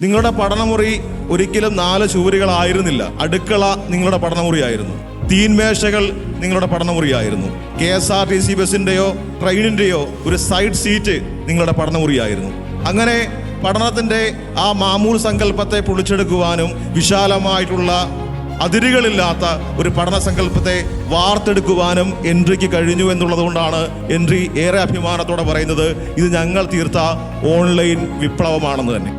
നിങ്ങളുടെ പഠനമുറി ഒരിക്കലും 4 ചുവരുകളായിരുന്നില്ല. അടുക്കള നിങ്ങളുടെ പഠനമുറിയായിരുന്നു. തീൻമേശകൾ നിങ്ങളുടെ പഠനമുറിയായിരുന്നു. KSRTC ബസിൻ്റെയോ ട്രെയിനിൻ്റെയോ ഒരു സൈഡ് സീറ്റ് നിങ്ങളുടെ പഠനമുറിയായിരുന്നു. അങ്ങനെ പഠനത്തിൻ്റെ ആ മാമൂൽ സങ്കല്പത്തെ പൊളിച്ചെടുക്കുവാനും വിശാലമായിട്ടുള്ള അതിരുകളില്ലാത്ത ഒരു പഠന സങ്കല്പത്തെ വാർത്തെടുക്കുവാനും എൻട്രിക്ക് കഴിഞ്ഞു എന്നുള്ളത് കൊണ്ടാണ് എൻട്രി ഏറെ അഭിമാനത്തോടെ പറയുന്നത് ഇത് ഞങ്ങൾ തീർത്ത ഓൺലൈൻ വിപ്ലവമാണെന്ന് തന്നെ.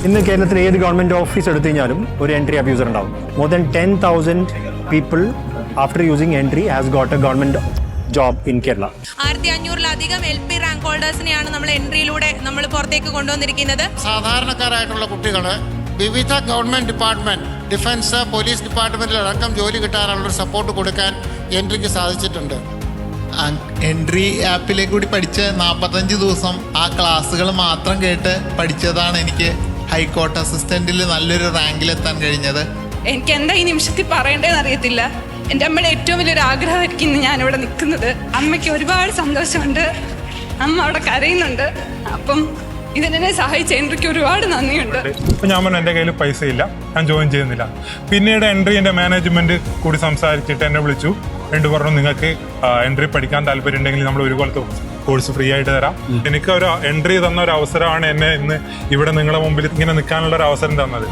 ഇന്ന് കേരളത്തിൽ ഏത് ഗവൺമെൻറ് ഓഫീസ് എടുത്തു കഴിഞ്ഞാലും ഒരു എൻട്രി അബ്യൂസർ ഉണ്ടാവും. More than 10,000 people after using Entri has got a government job in Kerala. 1500-ലധികം LP റാങ്ക് ഹോൾഡേഴ്സിനെയാണ് നമ്മൾ എൻട്രിയിലൂടെ നമ്മൾ പുറത്തേക്ക് കൊണ്ടുവന്നിരിക്കുന്നത്. സാധാരണക്കാരായിട്ടുള്ള കുട്ടികള് വിവിധ ഗവൺമെന്റ് ഡിപ്പാർട്ട്മെന്റ്, ഡിഫൻസ്, പോലീസ് ഡിപ്പാർട്ട്മെന്റിലടക്കം ജോലി കിട്ടാനുള്ള സപ്പോർട്ട് കൊടുക്കാൻ എൻട്രിക്ക് സാധിച്ചിട്ടുണ്ട്. എൻട്രി ആപ്പിലേക്ക് കൂടി പഠിച്ച് 45 ദിവസം ആ ക്ലാസ്സുകൾ മാത്രം കേട്ട് പഠിച്ചതാണ് എനിക്ക് ഹൈക്കോർട്ട് അസിസ്റ്റന്റിൽ നല്ലൊരു റാങ്കിലെത്താൻ കഴിഞ്ഞത്. എനിക്ക് എന്താ ഈ നിമിഷത്തിൽ പറയേണ്ടതെന്ന് അറിയത്തില്ല. എൻ്റെ അമ്മയുടെ ഏറ്റവും വലിയൊരു ആഗ്രഹമായിരിക്കും ഇന്ന് ഞാനിവിടെ നിൽക്കുന്നത്. അമ്മയ്ക്ക് ഒരുപാട് സന്തോഷമുണ്ട്. അമ്മ അവിടെ കരയുന്നുണ്ട്. അപ്പം ഇതിനെ സഹായിച്ച എൻട്രിക്ക് ഒരുപാട് നന്ദിയുണ്ട്. അപ്പം ഞാൻ പറഞ്ഞു എൻ്റെ കയ്യിൽ പൈസ ഇല്ല, ഞാൻ ജോയിൻ ചെയ്യുന്നില്ല. പിന്നീട് എൻ്റെ മാനേജ്മെൻറ്റ് കൂടി സംസാരിച്ചിട്ട് എന്നെ വിളിച്ചു. പറഞ്ഞു നിങ്ങൾക്ക് എൻട്രി പഠിക്കാൻ താല്പര്യം ഉണ്ടെങ്കിൽ നമ്മൾ ഒരു കൊല്ലത്തെ കോഴ്സ് ഫ്രീ ആയിട്ട് തരാം. എനിക്ക് ഒരു എൻട്രി തന്ന ഒരു അവസരമാണ് എന്നെ ഇന്ന് ഇവിടെ നിങ്ങളുടെ മുമ്പിൽ ഇങ്ങനെ നിൽക്കാനുള്ള ഒരു അവസരം തന്നത്.